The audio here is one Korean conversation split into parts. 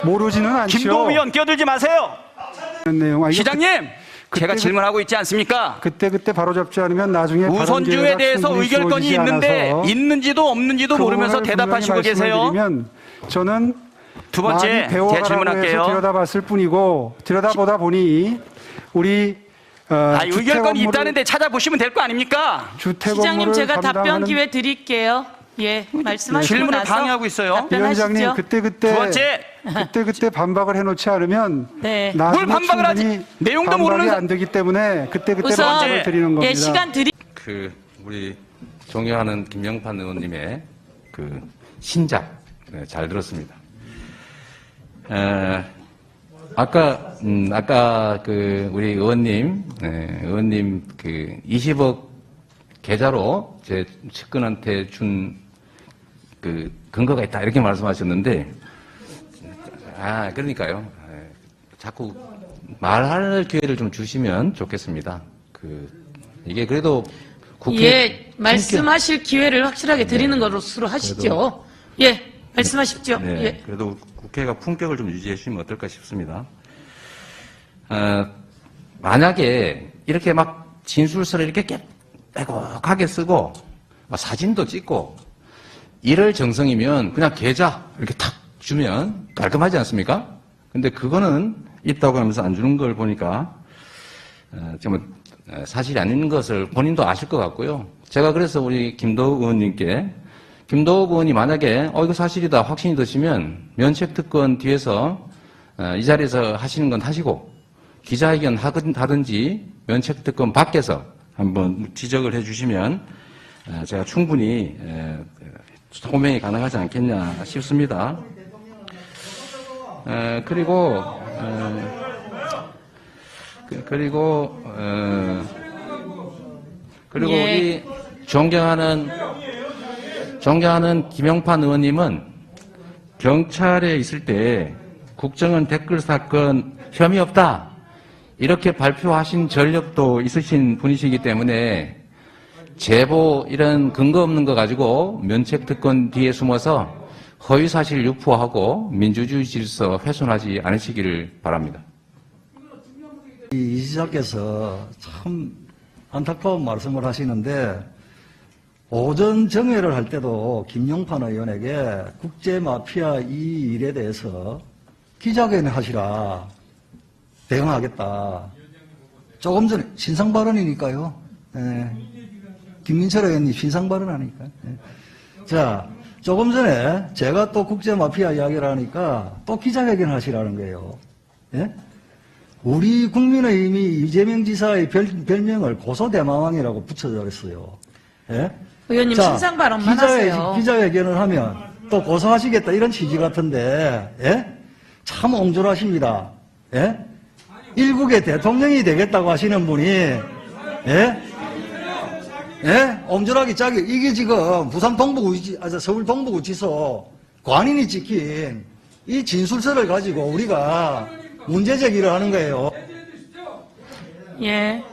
모르지는 않죠. 김도우 의원 끼어들지 마세요. 내용. 시장님, 제가 질문하고 있지 않습니까? 그때 바로잡지 않으면 나중에 우선주에 대해서 의결권이 있는데 있는지도 없는지도 모르면서 대답하시고 계세요. 저는 두 번째, 제가 질문할게요. 들여다봤을 뿐이고 들여다보다 보니 우리 의결권이 있다는데 찾아보시면 될 거 아닙니까? 시장님, 제가 답변 기회 드릴게요. 예, 말씀하시고 질문을 나서 방해하고 있어요. 위원장님, 두 번째, 그때 반박을 해놓지 않으면 네. 나중에 뭘 반박을 하지? 충분히 내용도 반박이 모르는 안 되기 때문에 그때 우선 반박을 드리는 겁니다. 예, 시간 드리. 우리 존경하는 김영판 의원님의 신작 잘 들었습니다. 아까 우리 의원님 20억 계좌로 제 측근한테 준 근거가 있다 이렇게 말씀하셨는데 그러니까요. 자꾸 말할 기회를 좀 주시면 좋겠습니다. 이게 그래도 국회 말씀하실 기회를 확실하게 드리는 것으로 하시죠. 예, 말씀하십시오. 네, 예. 그래도 국회가 품격을 좀 유지해 주시면 어떨까 싶습니다. 만약에 이렇게 막 진술서를 이렇게 빼곡하게 쓰고 사진도 찍고 이럴 정성이면 그냥 계좌 이렇게 탁 주면 깔끔하지 않습니까? 근데 그거는 있다고 하면서 안 주는 걸 보니까 정말 사실이 아닌 것을 본인도 아실 것 같고요. 제가 그래서 우리 김도우 의원님께 김도우 의원이 만약에 이거 사실이다 확신이 드시면 면책특권 뒤에서 이 자리에서 하시는 건 하시고 기자회견 하든지 면책특권 밖에서 한번 지적을 해주시면 제가 충분히 소명이 가능하지 않겠냐 싶습니다. 그리고 예. 우리 존경하는 김영판 의원님은 경찰에 있을 때 국정원 댓글 사건 혐의 없다 이렇게 발표하신 전력도 있으신 분이시기 때문에 제보 이런 근거 없는 거 가지고 면책특권 뒤에 숨어서 허위사실 유포하고 민주주의 질서 훼손하지 않으시기를 바랍니다. 이 지사께서 참 안타까운 말씀을 하시는데 오전 정회를 할 때도 김용판 의원에게 국제마피아 이 일에 대해서 기자회견 하시라 대응하겠다. 조금 전에 신상 발언이니까요. 네. 김민철 의원님 신상 발언하니까. 네. 자, 조금 전에 제가 또 국제마피아 이야기를 하니까 또 기자회견 하시라는 거예요. 네? 우리 국민의힘이 이재명 지사의 별명을 고소대마왕이라고 붙여줬어요. 예? 의원님 신상 발언만 하세요. 기자회견을 하면 또 고소하시겠다 이런 취지 같은데, 예? 참 옹졸하십니다. 예? 일국의 대통령이 되겠다고 하시는 분이, 예? 예? 옹졸하기 짝이, 이게 지금 부산 서울 동부구치소 관인이 찍힌 이 진술서를 가지고 우리가 문제 제기를 하는 거예요. 예.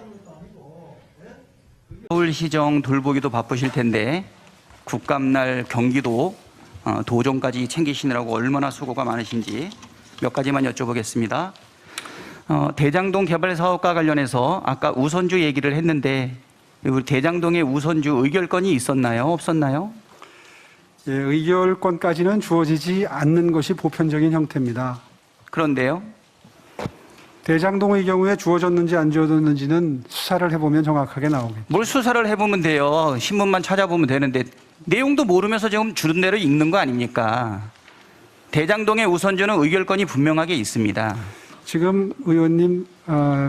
서울시정 돌보기도 바쁘실 텐데 국감날 경기도 도정까지 챙기시느라고 얼마나 수고가 많으신지 몇 가지만 여쭤보겠습니다. 대장동 개발 사업과 관련해서 아까 우선주 얘기를 했는데 우리 대장동의 우선주 의결권이 있었나요? 없었나요? 예, 의결권까지는 주어지지 않는 것이 보편적인 형태입니다. 그런데요? 대장동의 경우에 주어졌는지 안 주어졌는지는 수사를 해보면 정확하게 나오겠죠. 뭘 수사를 해보면 돼요. 신문만 찾아보면 되는데 내용도 모르면서 지금 주는 대로 읽는 거 아닙니까? 대장동의 우선주는 의결권이 분명하게 있습니다. 지금 의원님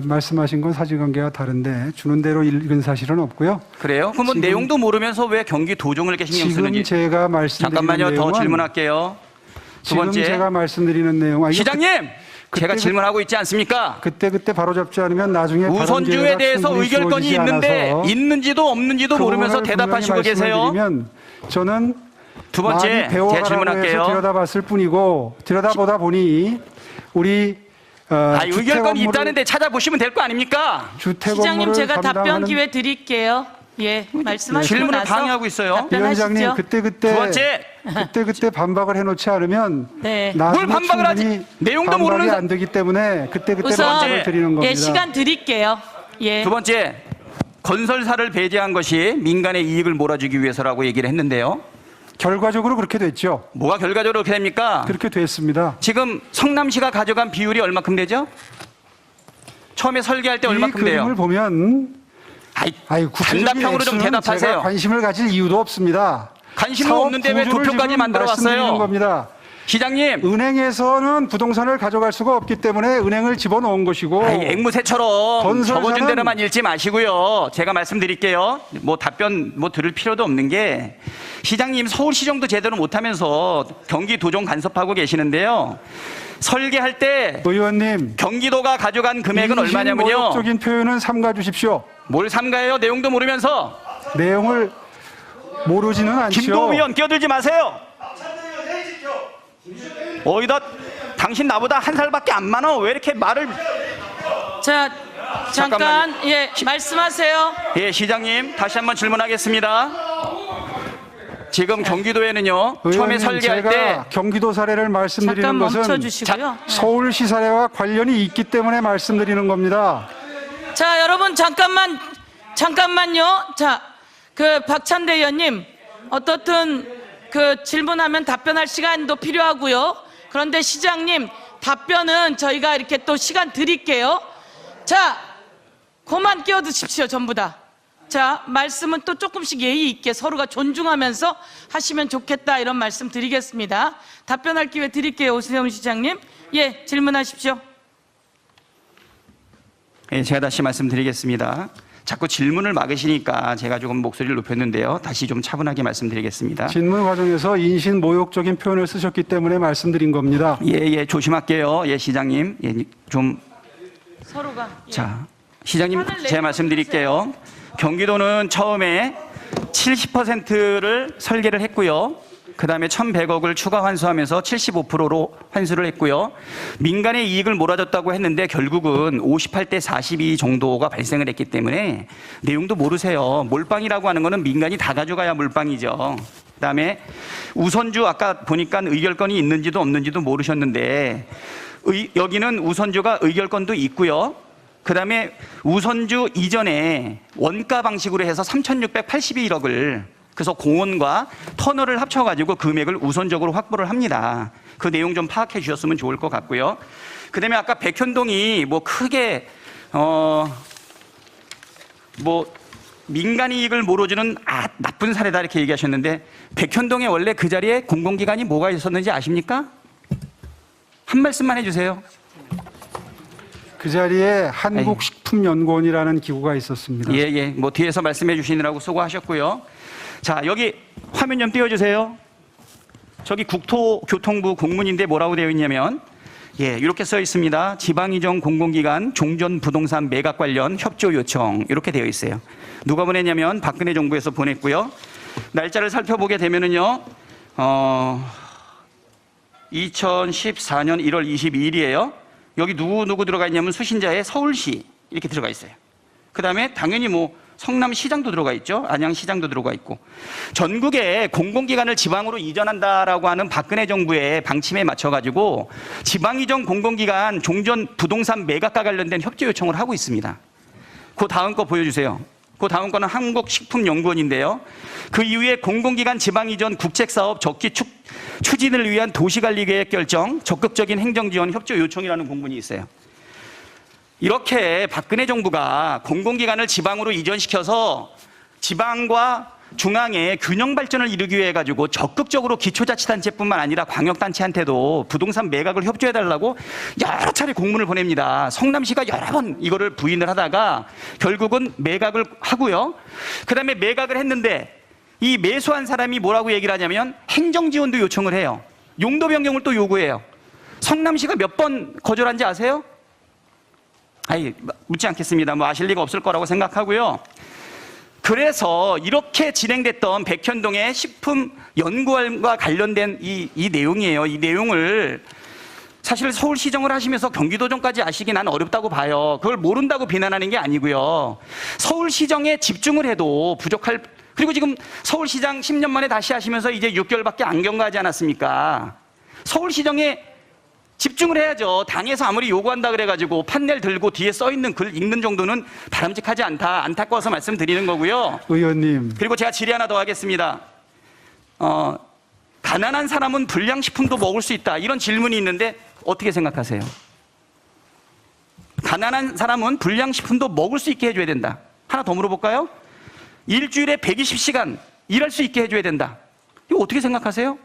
말씀하신 건 사실관계가 다른데 주는 대로 읽은 사실은 없고요. 그래요? 그럼 뭐 내용도 모르면서 왜 경기 도정을 이렇게 신경 쓰는지. 지금 제가 말씀드리는 잠깐만요. 내용은 더 질문할게요. 두 번째. 지금 제가 말씀드리는 내용. 시장님! 제가 질문하고 있지 않습니까? 그때 바로잡지 않으면 나중에 우선주에 대해서 의결권이 있는데 있는지도 없는지도 모르면서 대답하시고 계세요. 저는 두 번째, 제가 질문할게요. 들여다봤을 뿐이고 들여다보다 보니 우리 의결권이 있다는데 찾아보시면 될 거 아닙니까? 시장님, 제가 답변 기회 드릴게요. 예, 말씀하시고 질문을 나서 방해하고 있어요. 답변하시죠. 위원장님 그때 두 번째, 그때 반박을 해놓지 않으면 네. 나중에 뭘 반박을 하지? 충분히 내용도 반박이 모르는 안 되기 때문에 그때 우선 반박을 드리는 겁니다. 예, 시간 드릴게요. 예. 두 번째, 건설사를 배제한 것이 민간의 이익을 몰아주기 위해서라고 얘기를 했는데요. 결과적으로 그렇게 됐죠. 뭐가 결과적으로 그렇게 됩니까? 그렇게 됐습니다. 지금 성남시가 가져간 비율이 얼마큼 되죠? 처음에 설계할 때 이 얼마큼 돼요? 그림을 보면 아이, 구체적인 단답형으로 좀 액수는 대답하세요. 제가 관심을 가질 이유도 없습니다. 관심은 사업 없는데 왜 구조를 도표까지 지금 만들어 말씀드리는 왔어요? 겁니다. 시장님, 은행에서는 부동산을 가져갈 수가 없기 때문에 은행을 집어넣은 것이고 앵무새처럼 건설사는- 적어준 대로만 읽지 마시고요. 제가 말씀드릴게요. 뭐 답변 들을 필요도 없는 게 시장님 서울시정도 제대로 못하면서 경기도정 간섭하고 계시는데요. 설계할 때 의원님 경기도가 가져간 금액은 얼마냐면요. 모욕적인 표현은 삼가 주십시오. 뭘 삼가해요? 내용도 모르면서. 내용을 모르지는 않죠. 김도우 의원 끼어들지 마세요. 어이다 당신 나보다 한 살밖에 안 많아. 왜 이렇게 말을. 자, 잠깐 잠깐만요. 예, 말씀하세요. 예, 시장님 다시 한번 질문하겠습니다. 지금 경기도에는요. 처음에 의원님, 설계할 제가 때 경기도 사례를 말씀드리는 잠깐 멈춰 것은 주시고요. 서울시 사례와 관련이 있기 때문에 말씀드리는 겁니다. 자, 여러분 잠깐만요. 자, 그 박찬대 의원님 어떻든 그 질문하면 답변할 시간도 필요하고요. 그런데 시장님 답변은 저희가 이렇게 또 시간 드릴게요. 자, 그만 끼어드십시오, 전부 다. 자, 말씀은 또 조금씩 예의 있게 서로가 존중하면서 하시면 좋겠다 이런 말씀 드리겠습니다. 답변할 기회 드릴게요, 오세훈 시장님. 예, 질문하십시오. 예, 제가 다시 말씀드리겠습니다. 자꾸 질문을 막으시니까 제가 조금 목소리를 높였는데요. 다시 좀 차분하게 말씀드리겠습니다. 질문 과정에서 인신 모욕적인 표현을 쓰셨기 때문에 말씀드린 겁니다. 예, 조심할게요. 예, 시장님. 예, 좀. 서로가. 예. 자, 시장님, 판을 제가 말씀드릴게요. 경기도는 처음에 70%를 설계를 했고요. 그 다음에 1,100억을 추가 환수하면서 75%로 환수를 했고요. 민간의 이익을 몰아줬다고 했는데 결국은 58대 42 정도가 발생을 했기 때문에 내용도 모르세요. 몰빵이라고 하는 거는 민간이 다 가져가야 몰빵이죠. 그 다음에 우선주 아까 보니까 의결권이 있는지도 없는지도 모르셨는데 여기는 우선주가 의결권도 있고요. 그 다음에 우선주 이전에 원가 방식으로 해서 3,681억을 그래서 공원과 터널을 합쳐가지고 금액을 우선적으로 확보를 합니다. 그 내용 좀 파악해 주셨으면 좋을 것 같고요. 그 다음에 아까 백현동이 뭐 크게 뭐 민간 이익을 몰아주는 나쁜 사례다 이렇게 얘기하셨는데 백현동에 원래 그 자리에 공공기관이 뭐가 있었는지 아십니까? 한 말씀만 해주세요. 그 자리에 한국식품연구원이라는 기구가 있었습니다. 예. 뭐 뒤에서 말씀해 주시느라고 수고하셨고요. 자, 여기 화면 좀 띄워주세요. 저기 국토교통부 공문인데 뭐라고 되어 있냐면 이렇게 써 있습니다. 지방이정 공공기관 종전 부동산 매각 관련 협조 요청 이렇게 되어 있어요. 누가 보냈냐면 박근혜 정부에서 보냈고요. 날짜를 살펴보게 되면은요. 2014년 1월 22일이에요. 여기 누구 들어가 있냐면 수신자의 서울시 이렇게 들어가 있어요. 그 다음에 당연히 뭐 성남시장도 들어가 있죠. 안양시장도 들어가 있고. 전국에 공공기관을 지방으로 이전한다라고 하는 박근혜 정부의 방침에 맞춰가지고 지방이전 공공기관 종전 부동산 매각과 관련된 협조 요청을 하고 있습니다. 그 다음 거 보여주세요. 그 다음 거는 한국식품연구원인데요. 그 이후에 공공기관 지방이전 국책사업 적기 추진을 위한 도시관리계획 결정, 적극적인 행정지원 협조 요청이라는 공문이 있어요. 이렇게 박근혜 정부가 공공기관을 지방으로 이전시켜서 지방과 중앙의 균형 발전을 이루기 위해 가지고 적극적으로 기초자치단체뿐만 아니라 광역단체한테도 부동산 매각을 협조해달라고 여러 차례 공문을 보냅니다. 성남시가 여러 번 이거를 부인을 하다가 결국은 매각을 하고요. 그 다음에 매각을 했는데 이 매수한 사람이 뭐라고 얘기를 하냐면 행정지원도 요청을 해요. 용도 변경을 또 요구해요. 성남시가 몇 번 거절한지 아세요? 묻지 않겠습니다. 뭐 아실 리가 없을 거라고 생각하고요. 그래서 이렇게 진행됐던 백현동의 식품연구원과 관련된 이 내용이에요. 이 내용을 사실 서울시정을 하시면서 경기도정까지 아시기 난 어렵다고 봐요. 그걸 모른다고 비난하는 게 아니고요. 서울시정에 집중을 해도 부족할, 그리고 지금 서울시장 10년 만에 다시 하시면서 이제 6개월밖에 안 경과하지 않았습니까? 서울시정에 집중을 해야죠. 당에서 아무리 요구한다 그래가지고 판넬 들고 뒤에 써 있는 글 읽는 정도는 바람직하지 않다. 안타까워서 말씀드리는 거고요. 의원님, 그리고 제가 질의 하나 더 하겠습니다. 가난한 사람은 불량식품도 먹을 수 있다. 이런 질문이 있는데 어떻게 생각하세요? 가난한 사람은 불량식품도 먹을 수 있게 해줘야 된다. 하나 더 물어볼까요? 일주일에 120시간 일할 수 있게 해줘야 된다. 이거 어떻게 생각하세요?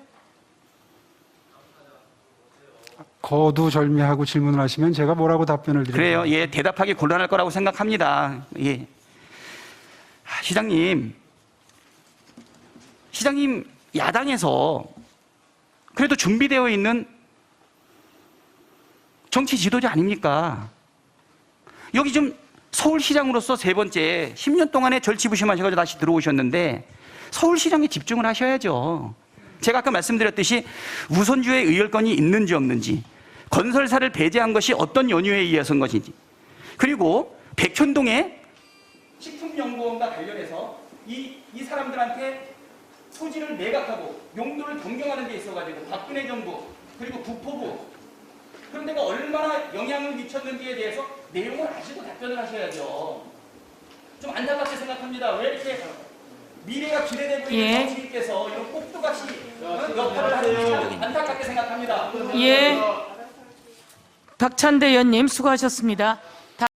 거두절미하고 질문을 하시면 제가 뭐라고 답변을 드릴까요? 그래요. 예, 대답하기 곤란할 거라고 생각합니다. 예. 시장님, 야당에서 그래도 준비되어 있는 정치 지도자 아닙니까? 여기 좀 서울시장으로서 세 번째 10년 동안에 절치부심하셔가지고 다시 들어오셨는데 서울시장에 집중을 하셔야죠. 제가 아까 말씀드렸듯이 우선주의 의결권이 있는지 없는지, 건설사를 배제한 것이 어떤 연유에 의해서인 것인지, 그리고 백현동의 식품연구원과 관련해서 이 사람들한테 소지를 매각하고 용도를 변경하는 데 있어가지고 박근혜 정부 그리고 국토부 그런 데가 얼마나 영향을 미쳤는지에 대해서 내용을 아시고 답변을 하셔야죠. 좀 안타깝게 생각합니다. 왜 이렇게 미래가 기대되고 있는 예. 정치인께서 이런 꼭두같이 역할을 하는지 안타깝게 생각합니다. 예. 박찬대 의원님 수고하셨습니다.